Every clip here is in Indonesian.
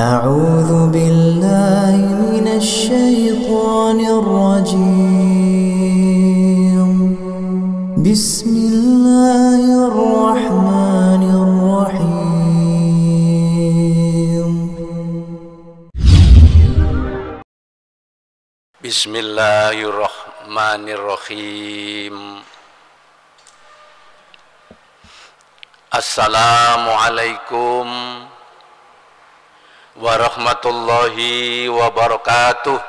أعوذ بالله من الشيطان الرجيم بسم الله الرحمن الرحيم بسم الله الرحمن الرحيم Assalamualaikum warahmatullahi wabarakatuh.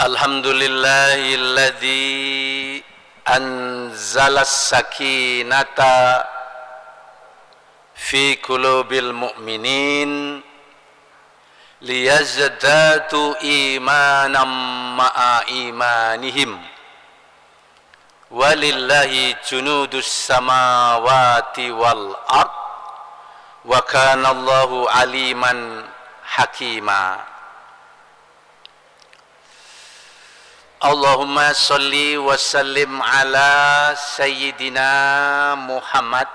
Alhamdulillahilladzi anzalas sakinata fi qulubil mu'minin liyazdadu imanan ma'a imanihim. Walillahi junudus samawati wal ard wa kana Allahu aliman hakima. Allahumma salli wa sallim ala sayyidina Muhammad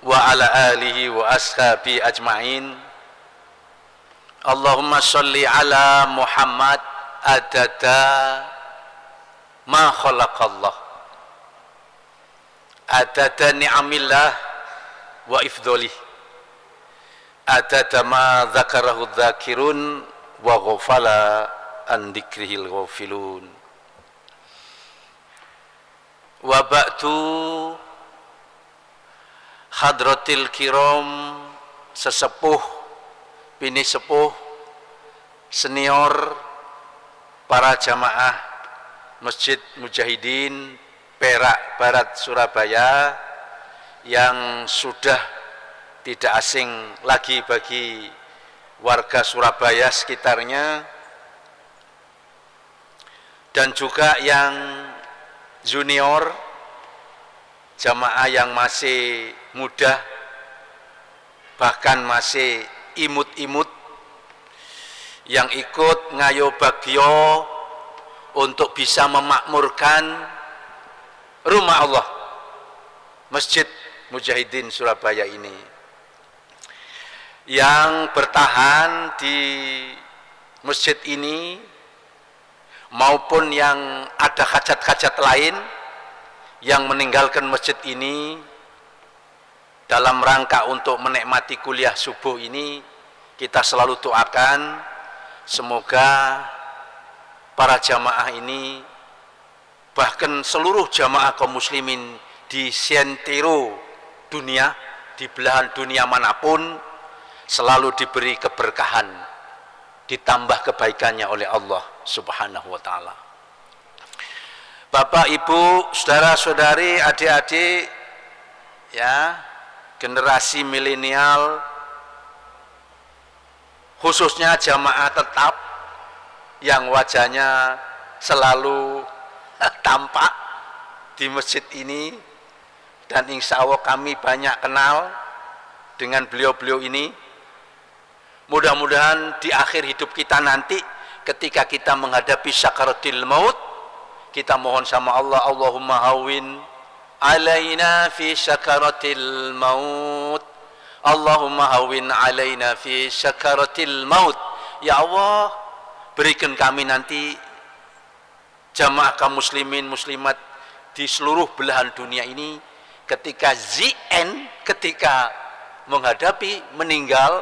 wa ala alihi wa ashabi ajma'in. Allahumma salli ala Muhammad adada ma khalaqallah, adada ni'amillah wa ifdolih, adada ma dzakarahu dzakirun wa ghafala an dzikrihil ghafilun. Wa ba'du, hadratil kiram, sesepuh, bini sepuh, senior, para jamaah Masjid Mujahidin Perak Barat Surabaya yang sudah tidak asing lagi bagi warga Surabaya sekitarnya, dan juga yang junior, jamaah yang masih muda bahkan masih imut-imut, yang ikut ngayo bagyo untuk bisa memakmurkan rumah Allah Masjid Mujahidin Surabaya ini, yang bertahan di masjid ini maupun yang ada hajat-hajat lain yang meninggalkan masjid ini dalam rangka untuk menikmati kuliah subuh ini. Kita selalu doakan semoga para jamaah ini, bahkan seluruh jamaah kaum muslimin di seantero dunia, di belahan dunia manapun, selalu diberi keberkahan, ditambah kebaikannya oleh Allah Subhanahu wa ta'ala. Bapak, Ibu, saudara-saudari, adik-adik, ya, generasi milenial, khususnya jamaah tetap yang wajahnya selalu tampak di masjid ini, dan insya Allah kami banyak kenal dengan beliau-beliau ini. Mudah-mudahan di akhir hidup kita nanti, ketika kita menghadapi sakaratil maut, kita mohon sama Allah, Allahumma hawwin alaina fi sakaratil maut, Allahumma hawwin alaina fi sakaratil maut. Ya Allah, berikan kami nanti jamaah kaum muslimin muslimat di seluruh belahan dunia ini, ketika ZN, ketika menghadapi meninggal,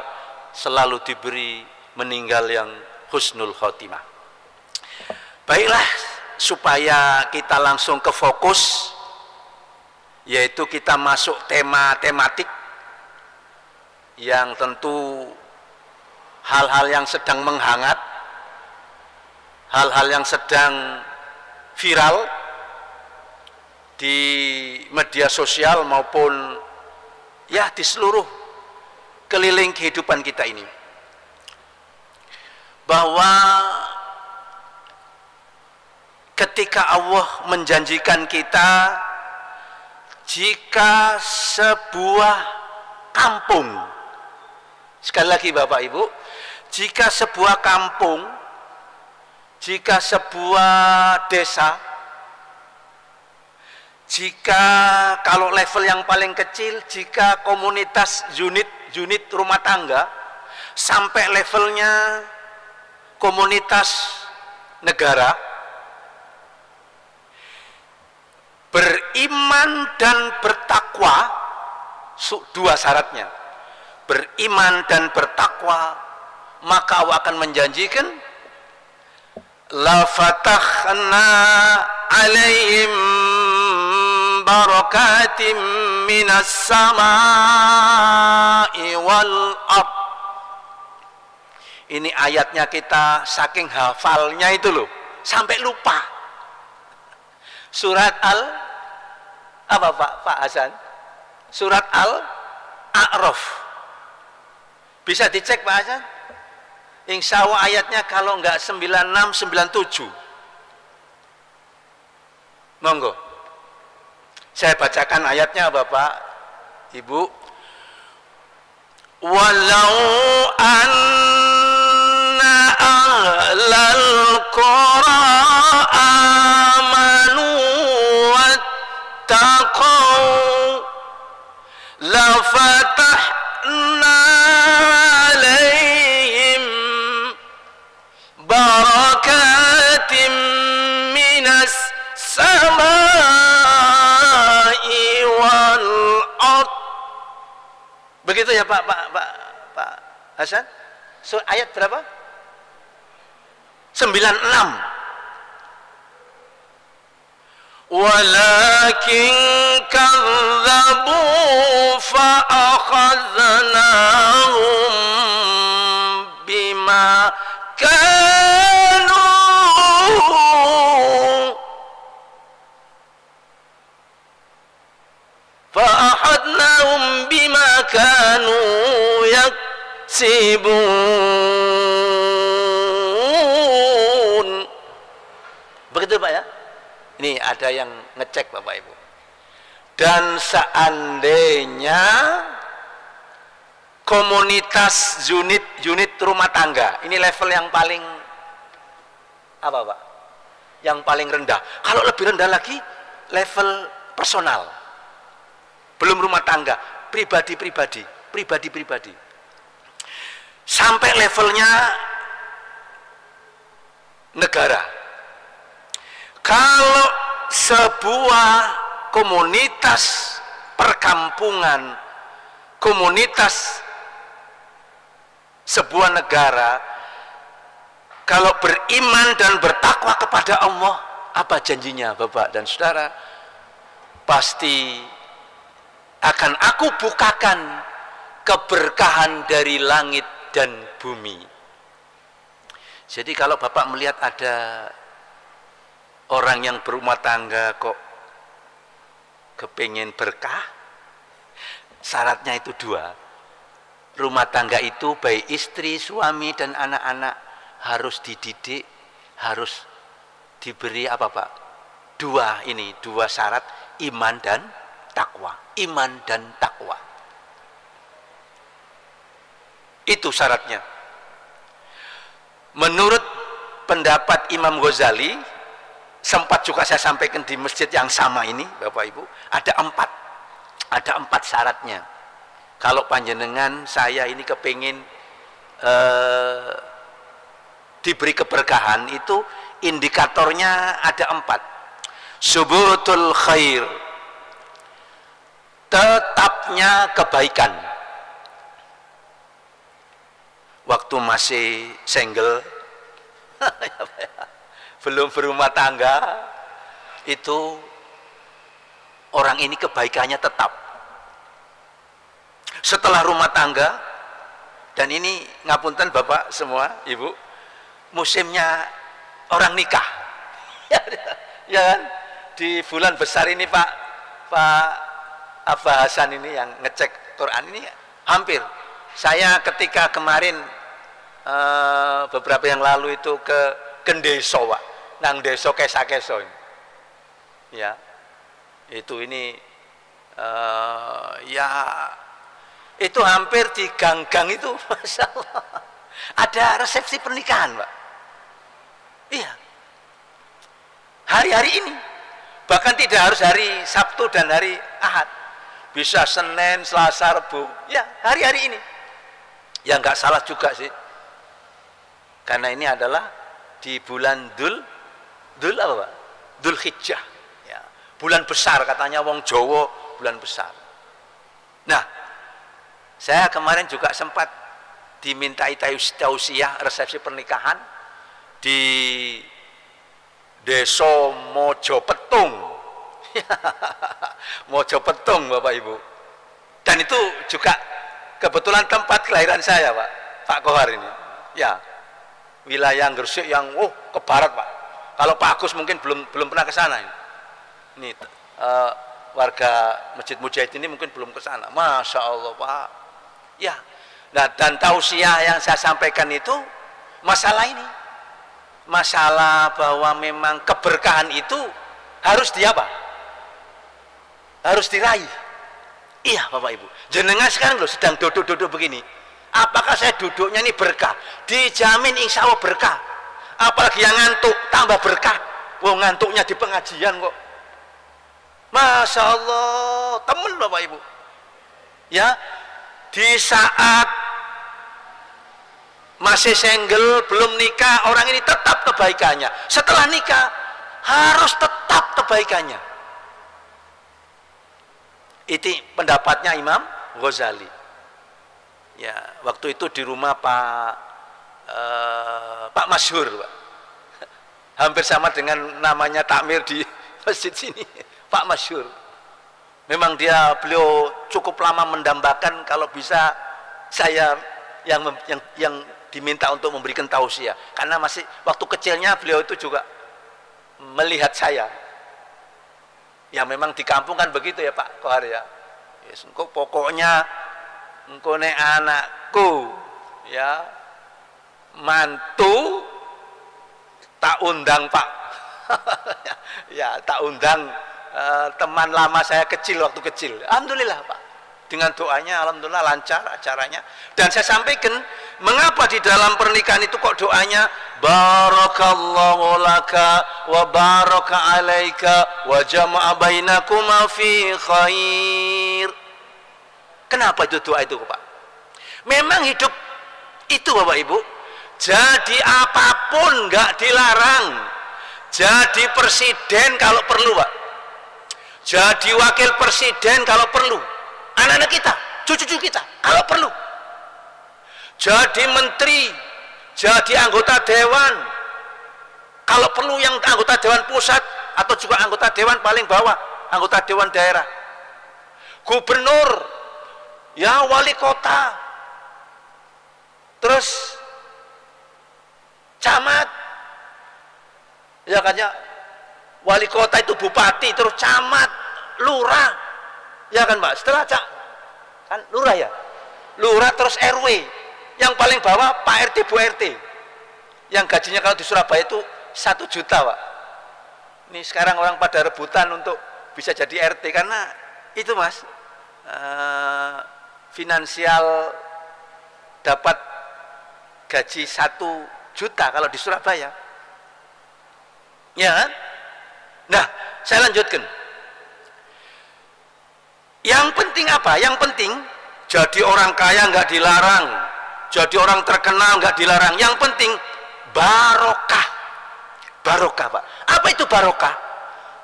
selalu diberi meninggal yang husnul khotimah. Baiklah, supaya kita langsung ke fokus, yaitu kita masuk tematik yang tentu hal-hal yang sedang menghangat, hal-hal yang sedang viral di media sosial maupun ya di seluruh keliling kehidupan kita ini, bahwa ketika Allah menjanjikan kita, jika sebuah kampung, sekali lagi Bapak Ibu, jika sebuah kampung, jika sebuah desa, Jika kalau level yang paling kecil, jika komunitas unit rumah tangga sampai levelnya komunitas negara, beriman dan bertakwa, dua syaratnya, beriman dan bertakwa, maka Allah akan menjanjikan la fatahna alaihim barakatim minas samai wal ard. Ini ayatnya kita saking hafalnya itu loh, sampai lupa. Surat apa Pak Hasan? Surat Al-A'raf. Bisa dicek Pak Hasan? Insya Allah ayatnya kalau enggak 96, 97. Monggo. Saya bacakan ayatnya Bapak, Ibu. Walau anna ahlal qura amanu wattaqau la fatahna alaihim barakatim minas samai wal ard. Begitu ya Pak Hasan? So, ayat berapa? 96. Walakin kadzabu fa akhadnahum bima kanu fa akhadnahum bima kanu yaksibun. Begitu Pak ya? Ini ada yang ngecek Bapak Ibu. Dan seandainya komunitas unit rumah tangga, ini level yang paling apa Pak? Yang paling rendah. Kalau lebih rendah lagi level personal. Belum rumah tangga, pribadi-pribadi. Sampai levelnya negara. Kalau sebuah komunitas perkampungan, komunitas sebuah negara, kalau beriman dan bertakwa kepada Allah, apa janjinya Bapak dan Saudara? Pasti akan aku bukakan keberkahan dari langit dan bumi. Jadi kalau Bapak melihat ada orang yang berumah tangga kok kepingin berkah, syaratnya itu dua. Rumah tangga itu baik istri, suami dan anak-anak harus dididik, harus diberi apa Pak? Dua syarat, iman dan takwa. Iman dan takwa. Itu syaratnya. Menurut pendapat Imam Ghazali, sempat juga saya sampaikan di masjid yang sama ini Bapak Ibu, ada empat syaratnya. Kalau panjenengan saya ini kepingin diberi keberkahan, itu indikatornya ada 4. Subutul khair, tetapnya kebaikan. Waktu masih single belum berumah tangga, itu orang ini kebaikannya tetap. Setelah rumah tangga, dan ini ngapunten Bapak semua, Ibu, musimnya orang nikah. Ya kan? Di bulan besar ini Pak Abah Hasan ini yang ngecek Quran ini hampir. Saya ketika kemarin beberapa yang lalu itu ke Gendeso Pak, nang deso kesa-keso ini. Ya, itu ini ya itu hampir di gang-gang itu, Masya Allah, ada resepsi pernikahan Pak. Iya, hari-hari ini Bahkan tidak harus hari Sabtu dan hari Ahad. Bisa Senin, Selasa, Rabu. Ya, hari-hari ini. Ya nggak salah juga sih. Karena ini adalah di bulan Dzulhijjah. Ya, bulan besar katanya wong Jawa, bulan besar. Nah, saya kemarin juga sempat dimintai tausiah resepsi pernikahan di Desa Mojopetung. Mojopetung Bapak Ibu. Dan itu juga kebetulan tempat kelahiran saya Pak Kohar ini. Ya, wilayah Gresik yang ke barat Pak. Kalau Pak Agus mungkin belum pernah ke sana ini. Warga Masjid Mujahid ini mungkin belum ke sana. Masya Allah Pak. Ya. Nah, dan tausiah yang saya sampaikan itu masalah ini. Masalah bahwa memang keberkahan itu harus harus diraih. Iya Bapak Ibu, jenengan sekarang loh sedang duduk-duduk begini, apakah saya duduknya ini berkah? Dijamin insya Allah berkah. Apalagi yang ngantuk tambah berkah. Ngantuknya di pengajian kok. Masya Allah, temen Bapak Ibu. Ya, di saat masih single, belum nikah, orang ini tetap kebaikannya. Setelah nikah, harus tetap kebaikannya. Itu pendapatnya Imam Ghazali. Ya, waktu itu di rumah Pak Masyhur, Pak. Hampir sama dengan namanya takmir di masjid sini, Pak Masyhur. Memang beliau cukup lama mendambakan kalau bisa saya yang diminta untuk memberikan tausiah, karena masih waktu kecilnya beliau itu juga melihat saya. Ya memang di kampung kan begitu ya Pak Kohar ya. Yes, pokoknya engkau nek anakku ya mantu tak undang Pak. Ya tak undang teman lama saya kecil waktu kecil. Alhamdulillah Pak. Dengan doanya alhamdulillah lancar acaranya. Dan saya sampaikan mengapa di dalam pernikahan itu kok doanya barakallahu laka wa baraka alaika wa jama'a bainakuma fi khair. Kenapa itu doa itu Pak? Memang hidup itu Bapak Ibu, jadi apapun nggak dilarang. Jadi presiden kalau perlu Pak. Jadi wakil presiden kalau perlu. Anak-anak kita, cucu-cucu kita, kalau perlu. Jadi menteri, jadi anggota dewan, kalau perlu yang anggota dewan pusat atau juga anggota dewan paling bawah, anggota dewan daerah, gubernur, ya wali kota, terus camat, ya kan ya, wali kota itu bupati, terus camat, lurah, ya kan Pak, setelah kan lurah ya, lurah terus RW, yang paling bawah Pak RT Bu RT, yang gajinya kalau di Surabaya itu 1 juta Pak. Ini sekarang orang pada rebutan untuk bisa jadi RT karena itu Mas, finansial dapat gaji 1 juta kalau di Surabaya, ya kan? Nah, saya lanjutkan. Yang penting apa? Yang penting jadi orang kaya nggak dilarang, jadi orang terkenal nggak dilarang. Yang penting barokah, barokah Pak. Apa itu barokah?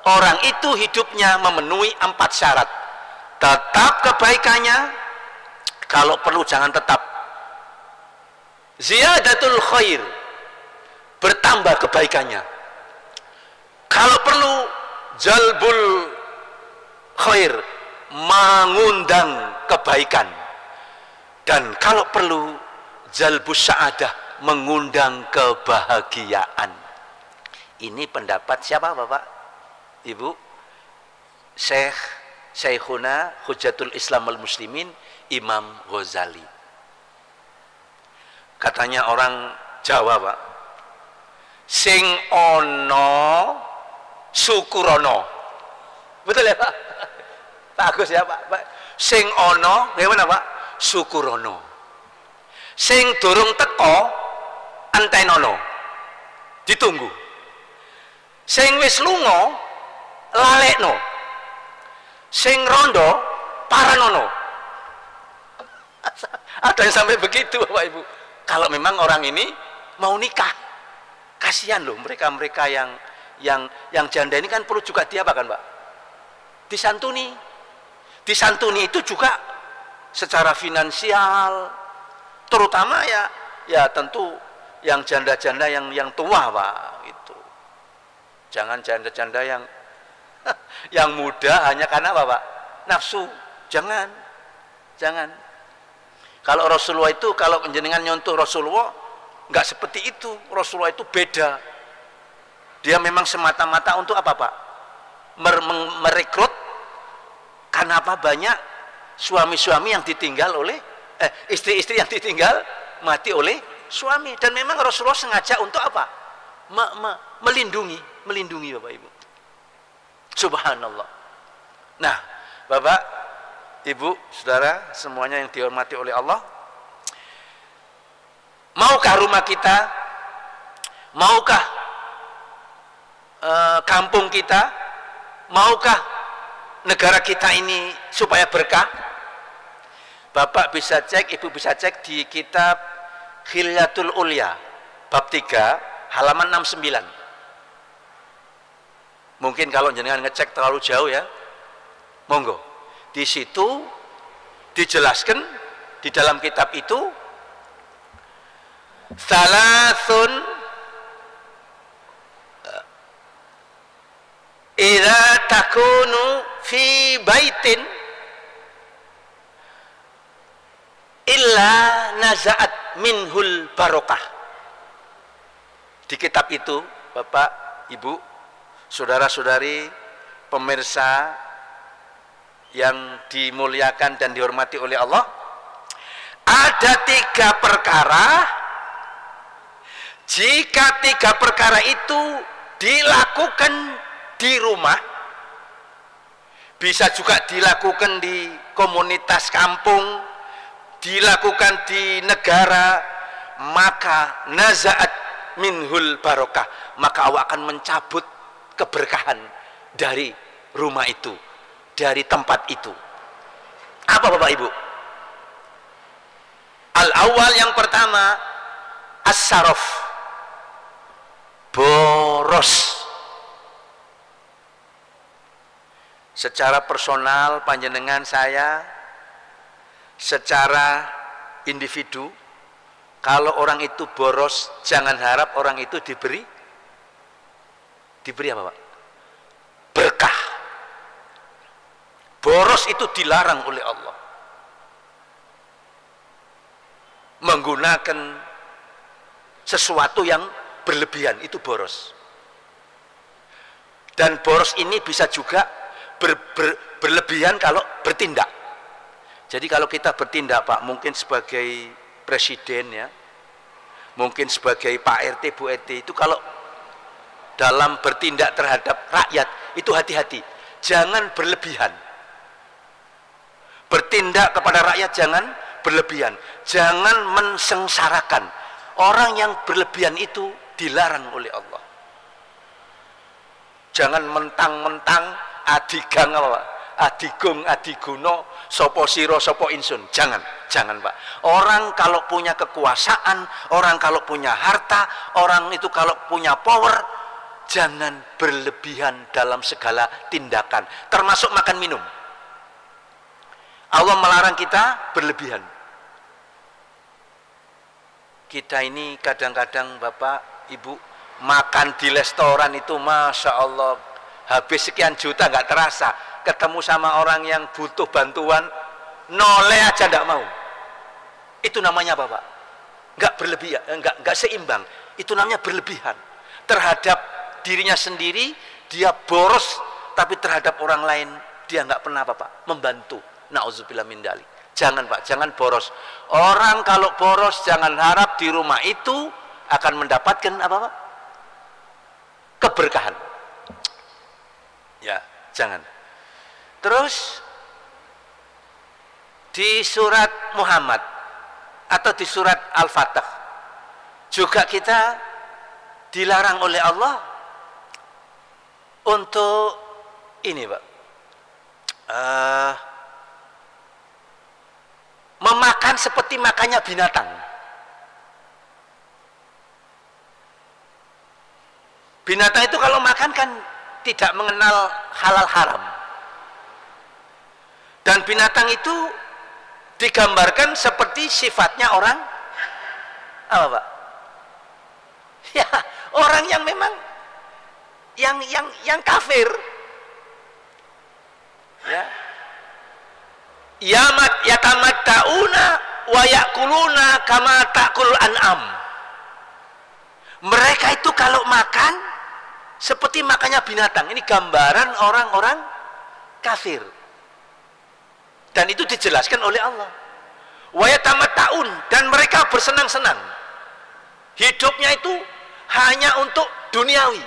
Orang itu hidupnya memenuhi 4 syarat. Tetap kebaikannya, kalau perlu jangan tetap. Ziyadatul khair, bertambah kebaikannya. Kalau perlu jalbul khair, mengundang kebaikan. Dan kalau perlu jalbus sa'adah, mengundang kebahagiaan. Ini pendapat siapa Bapak Ibu? Syekhuna Hujjatul Islam wal Muslimin Imam Ghazali. Katanya orang Jawa Pak, sing ono syukurono. Betul ya Pak? Bagus ya Pak. Sing ono gimana Pak? Syukurono. Sing durung teko antenono, ditunggu. Sing wis lunga lalekno, sing rondo paranono. Ada yang sampai begitu Bapak Ibu. Kalau memang orang ini mau nikah, kasihan loh mereka-mereka yang janda ini kan perlu juga diapakan Pak? Disantuni. Disantuni itu juga secara finansial, terutama ya tentu yang janda-janda yang tua Pak itu. Jangan janda-janda yang muda hanya karena apa Pak? Nafsu. Jangan. Kalau Rasulullah itu, kalau jenengan nyontoh Rasulullah, nggak seperti itu. Rasulullah itu beda. Dia memang semata-mata untuk apa Pak? Merekrut. Karena apa? Banyak suami-suami yang ditinggal oleh istri-istri yang ditinggal mati oleh suami. Dan memang Rasulullah sengaja untuk apa? Melindungi Bapak Ibu. Subhanallah. Nah, Bapak, Ibu, Saudara, semuanya yang dihormati oleh Allah, maukah rumah kita, maukah kampung kita, maukah negara kita ini supaya berkah? Bapak bisa cek, Ibu bisa cek di kitab Khilyatul Ulya bab 3 halaman 69. Mungkin kalau jenengan ngecek terlalu jauh ya, monggo. Di situ dijelaskan di dalam kitab itu salasun idza takunu fi baitin illa nazaat minhul barokah. Di kitab itu Bapak, Ibu, saudara-saudari, pemirsa yang dimuliakan dan dihormati oleh Allah, ada 3 perkara. Jika 3 perkara itu dilakukan di rumah, bisa juga dilakukan di komunitas kampung, dilakukan di negara, maka nazaat minhul barokah, maka Allah akan mencabut keberkahan dari rumah itu, dari tempat itu. Apa Bapak Ibu? Al-awwal, yang pertama, as-saraf, boros. Secara personal panjenengan saya, secara individu, kalau orang itu boros, jangan harap orang itu diberi apa Pak? Berkah. Boros itu dilarang oleh Allah. Menggunakan sesuatu yang berlebihan itu boros. Dan boros ini bisa juga berlebihan kalau bertindak. Jadi kalau kita bertindak Pak, mungkin sebagai presiden ya, mungkin sebagai Pak RT, Bu RT, itu kalau dalam bertindak terhadap rakyat itu hati-hati, jangan berlebihan. Bertindak kepada rakyat jangan berlebihan, jangan mensengsarakan. Orang yang berlebihan itu dilarang oleh Allah. Jangan mentang-mentang adigang apa Pak? Adigung, adiguno, sopo siro, sopo insun. Jangan Pak. Orang kalau punya kekuasaan, orang kalau punya harta, orang itu kalau punya power, jangan berlebihan dalam segala tindakan, termasuk makan minum. Allah melarang kita berlebihan. Kita ini kadang-kadang Bapak, Ibu, makan di restoran itu Masya Allah, habis sekian juta nggak terasa. Ketemu sama orang yang butuh bantuan, noleh aja nggak mau. Itu namanya apa Pak? Nggak berlebihan, nggak seimbang. Itu namanya berlebihan. Terhadap dirinya sendiri dia boros, tapi terhadap orang lain dia nggak pernah apa Pak? Membantu. Nauzubillah min dzalik. Jangan Pak, jangan boros. Orang kalau boros jangan harap di rumah itu akan mendapatkan apa Pak? Keberkahan. Ya, jangan. Terus di surat Muhammad atau di surat Al-Fatah juga kita dilarang oleh Allah untuk ini Pak, memakan seperti makannya binatang. Binatang itu kalau makan kan tidak mengenal halal haram. Dan binatang itu digambarkan seperti sifatnya orang apa Pak? Ya, orang yang memang yang kafir. Ya. Yatamatta'una wa ya'kuluna kama ta'kulul an'am. Mereka itu kalau makan seperti makannya binatang. Ini gambaran orang-orang kafir. Dan itu dijelaskan oleh Allah. Wa yatamatta'un, dan mereka bersenang-senang. Hidupnya itu hanya untuk duniawi.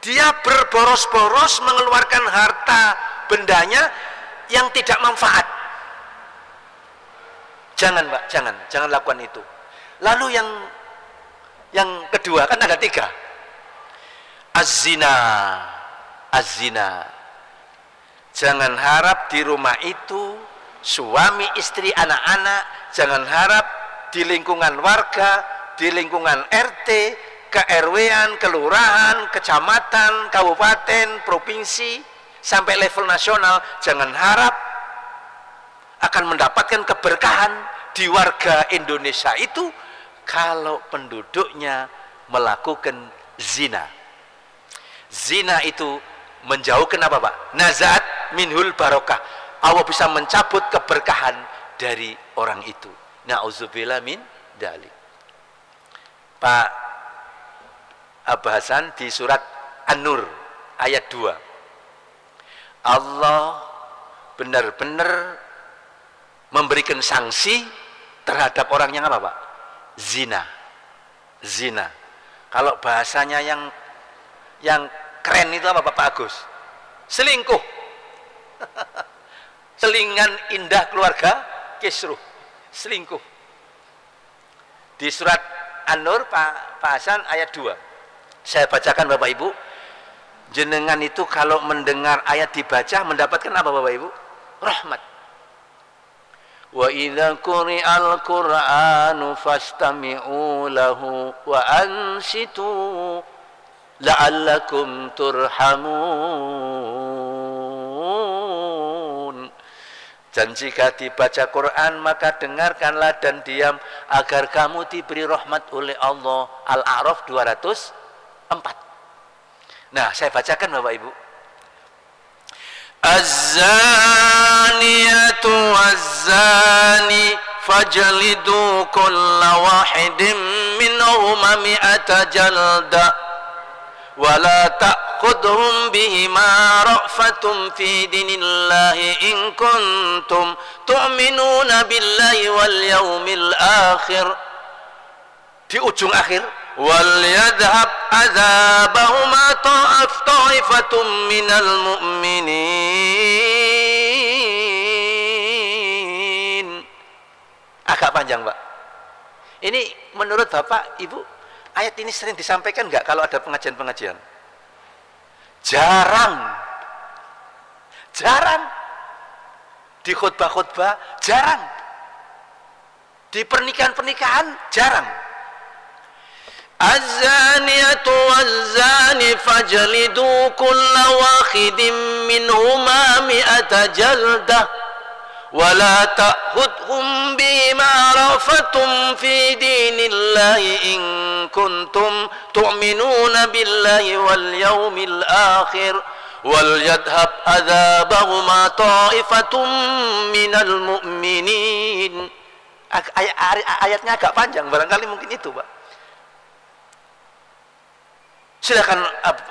Dia berboros-boros mengeluarkan harta bendanya yang tidak manfaat. Jangan Pak, jangan lakukan itu. Lalu yang kedua kan ada 3. Az-zina. Jangan harap di rumah itu suami, istri, anak-anak, jangan harap di lingkungan warga, di lingkungan RT, ke-RW-an, kelurahan, kecamatan, kabupaten, provinsi, sampai level nasional, jangan harap akan mendapatkan keberkahan di warga Indonesia itu kalau penduduknya melakukan zina. Zina itu menjauhkan apa Pak? Nazaat minhul barokah. Allah bisa mencabut keberkahan dari orang itu. Na'udzubillah min dzalik. Pak Abah Hasan di surat An-Nur ayat 2. Allah benar-benar memberikan sanksi terhadap orang yang apa Pak? Zina. Kalau bahasanya yang keren itu apa Pak Agus? Selingkuh. Selingan indah keluarga kisruh. Selingkuh. Di surat An-Nur Pak Hasan ayat 2. Saya bacakan Bapak Ibu. Jenengan itu kalau mendengar ayat dibaca mendapatkan apa Bapak Ibu? Rahmat. Wa idza quri'al Qur'anu fastami'u lahu wa ansitu la'allakum turhamun. Dan jika dibaca Quran maka dengarkanlah dan diam agar kamu diberi rahmat oleh Allah. Al-A'raf 204. Nah, saya bacakan Bapak Ibu. Az-zaniyatu waz-zani fajlidu kulla wahidin minhuma mi'ata jalda wa la ta'khudhum bihima ra'fatum fi dinillahi in kuntum tu'minuna billahi wal yawmil akhir. Di ujung akhir, wal yadhhab adzabahuma ta'ifatum minal mu'minin. Agak panjang Pak. Ini menurut Bapak Ibu, ayat ini sering disampaikan nggak kalau ada pengajian-pengajian? Jarang. Di khutbah-khutbah jarang. Di pernikahan-pernikahan jarang. Az-zaniyatu waz-zani fajlidu kulla wahidin minhuma mi'ata jaldah wa la ta'khudhum bima rafatum fi dinillahi in kuntum tu'minuna billahi wal yawmil akhir wal yadhhab adzabahuma ta'ifatum minal mu'minin. Ayatnya agak panjang, barangkali mungkin itu Pak. Silakan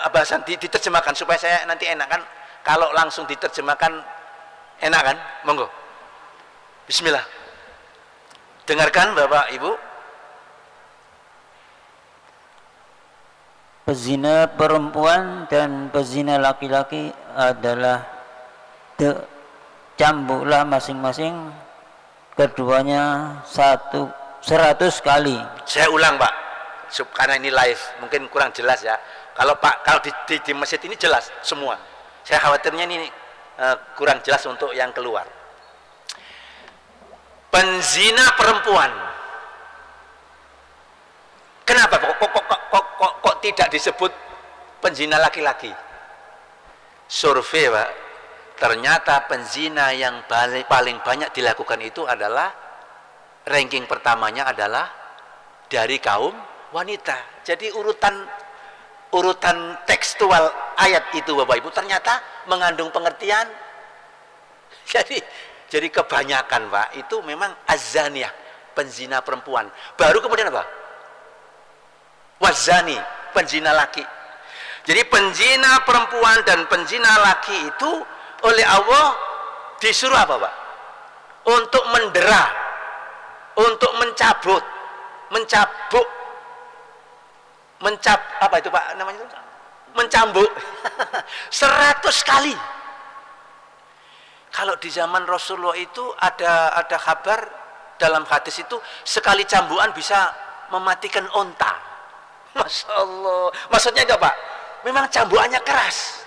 Abah Hasan diterjemahkan supaya saya nanti enak kan, kalau langsung diterjemahkan enak kan, monggo. Bismillah. Dengarkan Bapak Ibu. Pezina perempuan dan pezina laki-laki adalah cambuklah masing-masing keduanya 100 kali. Saya ulang Pak, karena ini live mungkin kurang jelas ya. Kalau di masjid ini jelas semua. Saya khawatirnya ini kurang jelas untuk yang keluar. Penzina perempuan. Kenapa kok tidak disebut penzina laki-laki? Survei, Pak. Ternyata penzina yang paling banyak dilakukan itu adalah ranking pertamanya adalah dari kaum wanita. Jadi urutan tekstual ayat itu Bapak Ibu ternyata mengandung pengertian. Jadi kebanyakan Pak itu memang azaniyah, penzina perempuan. Baru kemudian apa? Wazani, penzina laki. Jadi penzina perempuan dan penzina laki itu oleh Allah disuruh apa Pak? Untuk mendera, untuk mencabut, apa itu Pak namanya itu? Mencambuk 100 kali. Kalau di zaman Rasulullah itu ada kabar dalam hadis itu sekali cambukan bisa mematikan onta. Masya Allah. Maksudnya itu Pak? Memang cambukannya keras.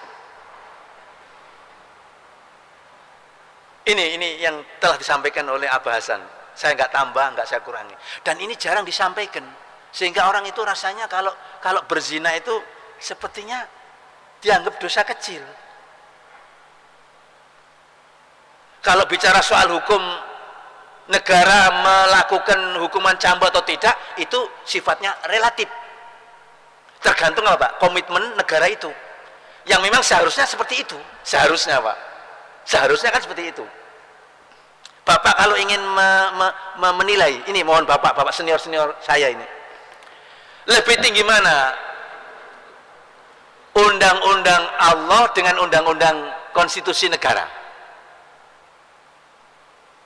Ini yang telah disampaikan oleh Abah Hasan. Saya nggak tambah, nggak saya kurangi. Dan ini jarang disampaikan, sehingga orang itu rasanya kalau berzina itu sepertinya dianggap dosa kecil. Kalau bicara soal hukum negara melakukan hukuman cambuk atau tidak, itu sifatnya relatif. Tergantung apa Pak? Komitmen negara itu. Yang memang seharusnya seperti itu. Seharusnya Pak. Seharusnya kan seperti itu. Bapak kalau ingin menilai, ini mohon Bapak senior saya ini, lebih tinggi mana undang-undang Allah dengan undang-undang konstitusi negara?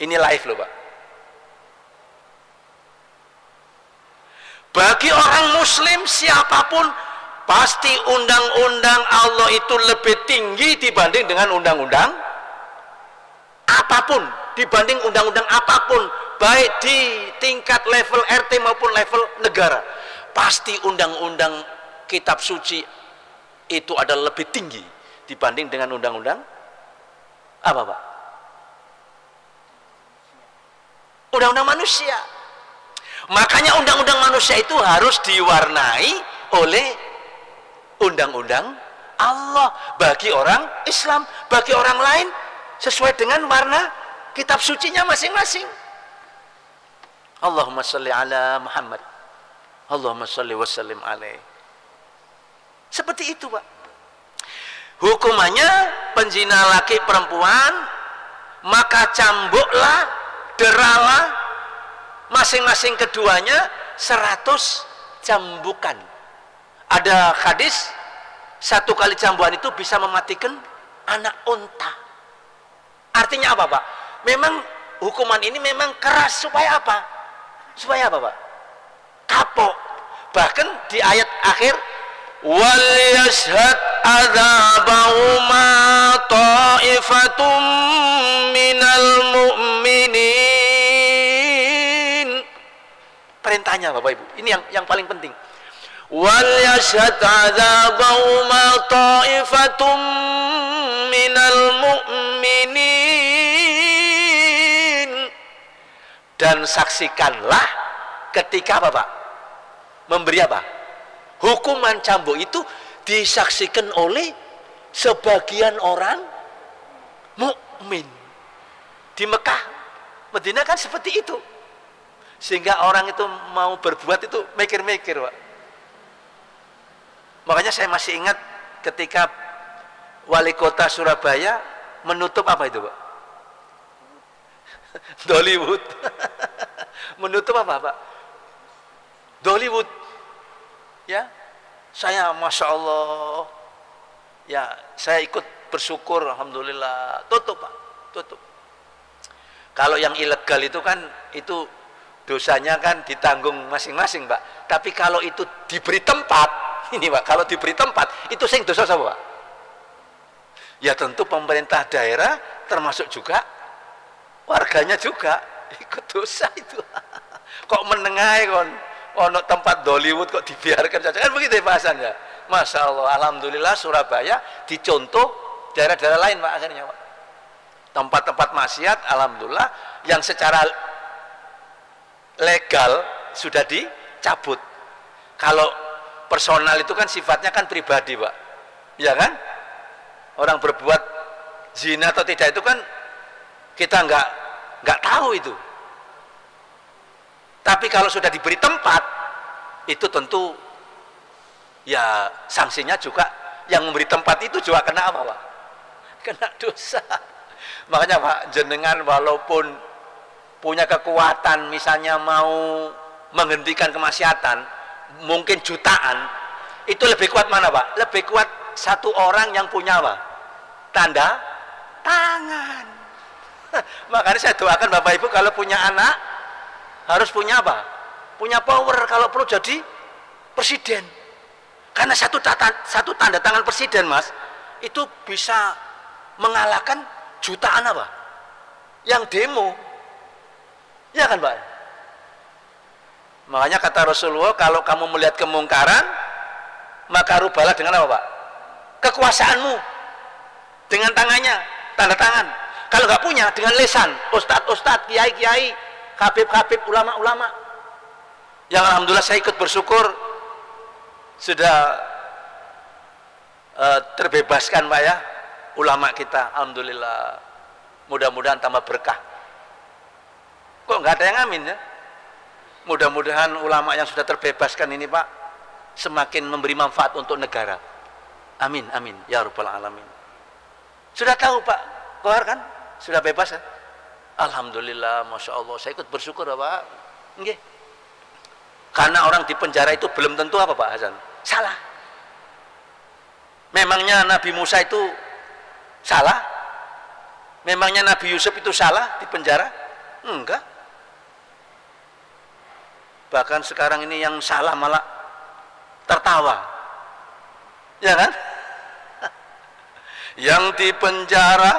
Ini live loh Pak. Bagi orang muslim siapapun pasti undang-undang Allah itu lebih tinggi dibanding dengan undang-undang apapun, dibanding undang-undang apapun, baik di tingkat level RT maupun level negara. Pasti undang-undang kitab suci itu adalah lebih tinggi dibanding dengan undang-undang apa Pak? Undang-undang manusia. Makanya undang-undang manusia itu harus diwarnai oleh undang-undang Allah bagi orang Islam, bagi orang lain sesuai dengan warna kitab sucinya masing-masing. Allahumma sholli ala Muhammad, Allahumma sholli wa sallim alaihi. Seperti itu Pak. Hukumannya penzina laki perempuan, maka cambuklah, deralah masing-masing keduanya 100 cambukan. Ada hadis 1 kali cambukan itu bisa mematikan anak unta. Artinya apa Pak? Memang hukuman ini memang keras supaya apa? Supaya apa Pak? Kapok. Bahkan di ayat akhir, wal yashhad adzabahuma ta'ifatum minal mu'minin. Perintahnya Bapak Ibu, ini yang paling penting. Wal yashhad adzabahuma ta'ifatum minal mu'minin. Dan saksikanlah ketika apa Pak? Memberi apa? Hukuman cambuk itu disaksikan oleh sebagian orang mukmin. Di Mekah, Madinah kan seperti itu. Sehingga orang itu mau berbuat itu mikir-mikir Pak. Makanya saya masih ingat ketika wali kota Surabaya menutup apa itu Pak? Dollywood. Menutup apa Pak? Dollywood. Ya, saya Masya Allah, ya saya ikut bersyukur, Alhamdulillah. Tutup Pak, tutup. Kalau yang ilegal itu kan, itu dosanya kan ditanggung masing-masing Pak. Tapi kalau itu diberi tempat, ini Pak, kalau diberi tempat, itu sing dosa apa Pak? Ya tentu pemerintah daerah, termasuk juga warganya juga ikut dosa itu. Kok menengahi kon? Ono tempat Dollywood kok dibiarkan saja, kan begitu bahasannya. Masya Allah, Alhamdulillah Surabaya dicontoh daerah-daerah lain Pak akhirnya Pak. Tempat-tempat maksiat alhamdulillah yang secara legal sudah dicabut. Kalau personal itu kan sifatnya kan pribadi Pak, ya kan? Orang berbuat zina atau tidak itu kan kita nggak tahu itu. Tapi kalau sudah diberi tempat, itu tentu ya sanksinya juga yang memberi tempat itu juga kena apa Pak? Kena dosa. Makanya Pak, jenengan walaupun punya kekuatan misalnya mau menghentikan kemaksiatan mungkin jutaan, itu lebih kuat mana Pak? Lebih kuat satu orang yang punya apa? Tanda tangan. Makanya saya doakan Bapak Ibu kalau punya anak harus punya apa? Punya power kalau perlu jadi presiden. Karena satu tanda tangan presiden Mas itu bisa mengalahkan jutaan apa? Yang demo. Ya kan Pak? Makanya kata Rasulullah, kalau kamu melihat kemungkaran maka rubahlah dengan apa Pak? Kekuasaanmu dengan tangannya, tanda tangan. Kalau nggak punya dengan lisan, ustadz, kiai, habib, ulama. Yang alhamdulillah saya ikut bersyukur sudah terbebaskan Pak ya, ulama kita, alhamdulillah. Mudah-mudahan tambah berkah. Kok nggak ada yang amin ya? Mudah-mudahan ulama yang sudah terbebaskan ini Pak semakin memberi manfaat untuk negara. Amin, amin ya rabbal alamin. Sudah tahu Pak Kohar kan? Sudah bebas kan? Alhamdulillah, masya Allah. Saya ikut bersyukur Pak. Nggih. Karena orang di penjara itu belum tentu apa Pak Hasan? Salah. Memangnya Nabi Musa itu salah? Memangnya Nabi Yusuf itu salah di penjara? Enggak. Bahkan sekarang ini yang salah malah tertawa. Ya kan? Yang di penjara,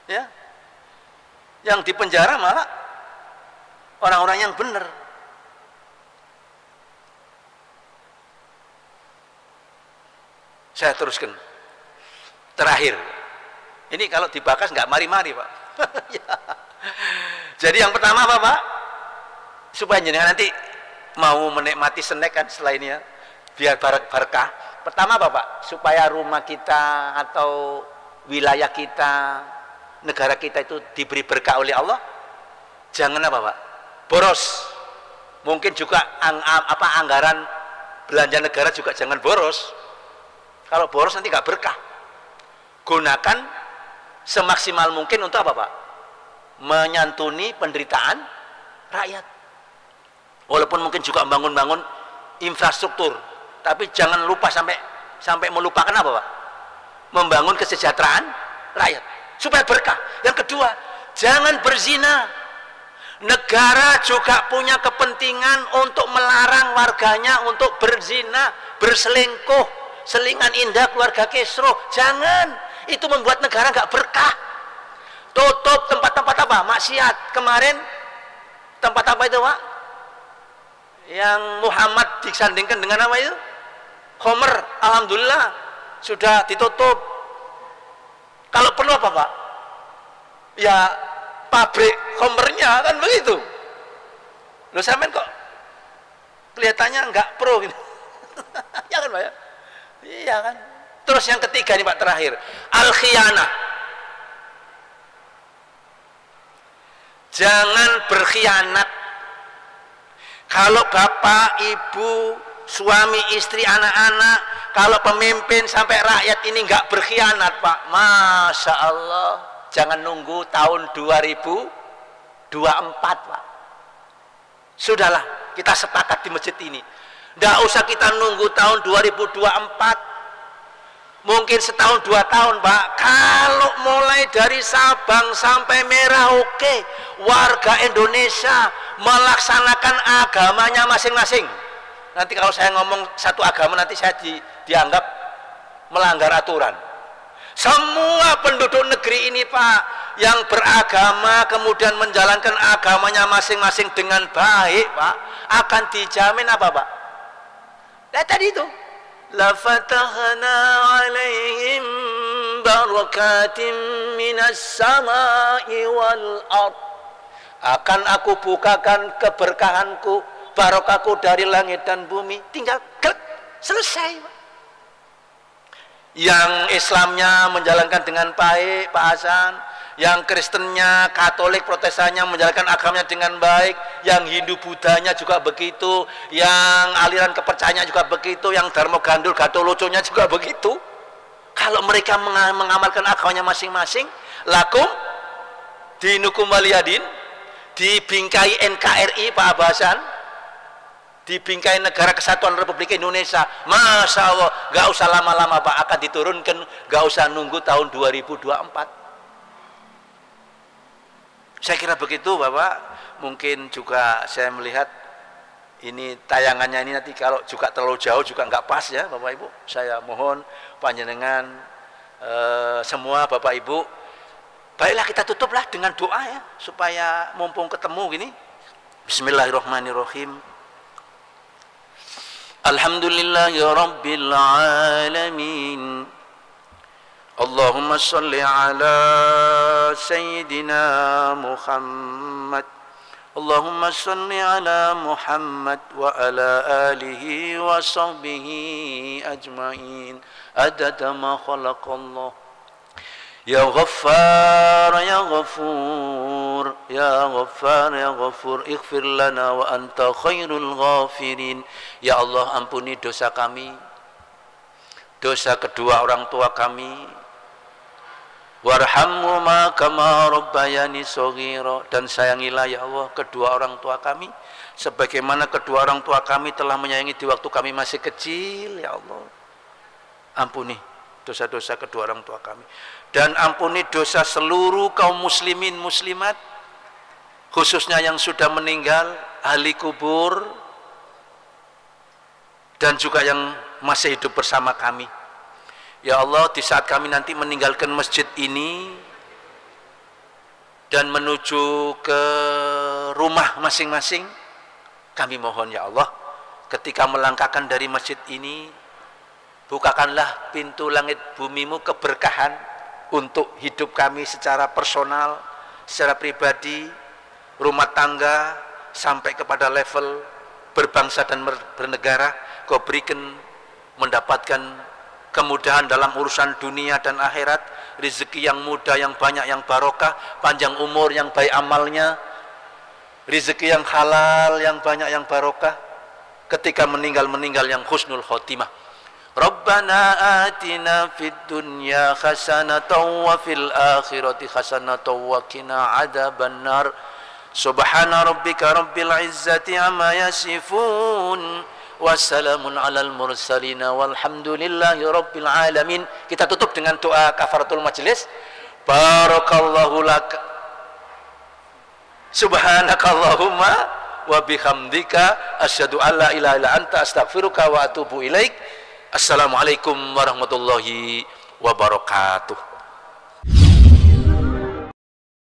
ya, yang di penjara malah orang-orang yang benar. Saya teruskan. Terakhir, ini kalau dibahas nggak mari-mari Pak. Jadi yang pertama apa Pak? Supaya jenengan nanti mau menikmati snack kan setelah ini ya, biar berkah. Pertama apa Pak? Supaya rumah kita atau wilayah kita, negara kita itu diberi berkah oleh Allah. Jangan apa Pak? Boros. Mungkin juga anggaran belanja negara juga jangan boros. Kalau boros nanti nggak berkah. Gunakan semaksimal mungkin untuk apa Pak? Menyantuni penderitaan rakyat. Walaupun mungkin juga membangun infrastruktur, tapi jangan lupa sampai melupakan apa Pak? Membangun kesejahteraan rakyat supaya berkah. Yang kedua, jangan berzina. Negara juga punya kepentingan untuk melarang warganya untuk berzina, berselingkuh, selingan indah keluarga Kesro. Jangan, itu membuat negara nggak berkah. Tutup tempat-tempat apa? Maksiat. Kemarin tempat apa itu Pak? Yang Muhammad disandingkan dengan apa itu? Khomer. Alhamdulillah sudah ditutup. Kalau perlu apa Pak? Ya pabrik khomernya kan begitu. Loh sampean kok kelihatannya nggak pro gitu. Ya kan Pak ya? Iya kan. Terus yang ketiga nih Pak terakhir, al-khiyanah. Jangan berkhianat. Kalau bapak, ibu, suami, istri, anak-anak, kalau pemimpin sampai rakyat ini nggak berkhianat Pak, Masya Allah, jangan nunggu tahun 2024 Pak. Sudahlah, kita sepakat di masjid ini. Nggak usah kita nunggu tahun 2024. Mungkin setahun 2 tahun Pak. Kalau mulai dari Sabang sampai Merauke, warga Indonesia melaksanakan agamanya masing-masing. Nanti kalau saya ngomong satu agama nanti saya dianggap melanggar aturan. Semua penduduk negeri ini Pak yang beragama kemudian menjalankan agamanya masing-masing dengan baik Pak, akan dijamin apa Pak? Nah tadi itu lafatahna 'alaihim barakatim minas samai wal ard. Akan aku bukakan keberkahanku, barokahku dari langit dan bumi. Tinggal klik, selesai. Yang Islamnya menjalankan dengan baik, Pak Hasan. Yang Kristennya, Katolik, Protestannya menjalankan agamanya dengan baik. Yang Hindu, Budanya juga begitu. Yang aliran kepercayaannya juga begitu. Yang Dharma Gandul, Gatoloconya juga begitu. Kalau mereka mengamalkan agamanya masing-masing, lakum dinukum waliyadin, dibingkai NKRI Pak Hasan, dibingkai Negara Kesatuan Republik Indonesia, Masya Allah, gak usah lama-lama Pak, akan diturunkan, gak usah nunggu tahun 2024. Saya kira begitu Bapak. Mungkin juga saya melihat ini tayangannya ini nanti kalau juga terlalu jauh juga nggak pas ya Bapak Ibu. Saya mohon panjenengan semua Bapak Ibu, baiklah kita tutuplah dengan doa ya, supaya mumpung ketemu gini. Bismillahirrahmanirrahim. Alhamdulillahi Rabbil Alamin. Allahumma salli ala Sayyidina Muhammad. Allahumma salli ala Muhammad wa ala alihi wa sahbihi ajma'in adada ma khalaqallah. Ya Ghaffar ya Ghafur, ya Ghaffar ya Ghafur, ighfir lana wa anta khairul ghafirin. Ya Allah, ampuni dosa kami, dosa kedua orang tua kami, warhamhuma kama rabbayani shaghira, dan sayangilah ya Allah kedua orang tua kami sebagaimana kedua orang tua kami telah menyayangi di waktu kami masih kecil. Ya Allah, ampuni dosa-dosa kedua orang tua kami, dan ampuni dosa seluruh kaum muslimin muslimat, khususnya yang sudah meninggal, ahli kubur, dan juga yang masih hidup bersama kami. Ya Allah, di saat kami nanti meninggalkan masjid ini dan menuju ke rumah masing-masing, kami mohon ya Allah, ketika melangkahkan dari masjid ini, bukakanlah pintu langit bumimu keberkahan untuk hidup kami secara personal, secara pribadi, rumah tangga, sampai kepada level berbangsa dan bernegara. Kau berikan mendapatkan kemudahan dalam urusan dunia dan akhirat, rezeki yang mudah, yang banyak, yang barokah, panjang umur, yang baik amalnya, rezeki yang halal, yang banyak, yang barokah, ketika meninggal yang husnul khotimah. Rabbana atina fid dunya hasanatan wa fil akhirati hasanatan wa qina adzabannar. Subhana rabbika rabbil izzati amma yasifun, wassalamun alal mursalina walhamdulillahi rabbil alamin. Kita tutup dengan doa kafaratul majlis. Barakallahu lak, subhanakallahumma wa bihamdika asyhadu an la ilaha illa anta astaghfiruka wa atubu ilaik. Assalamualaikum warahmatullahi wabarakatuh.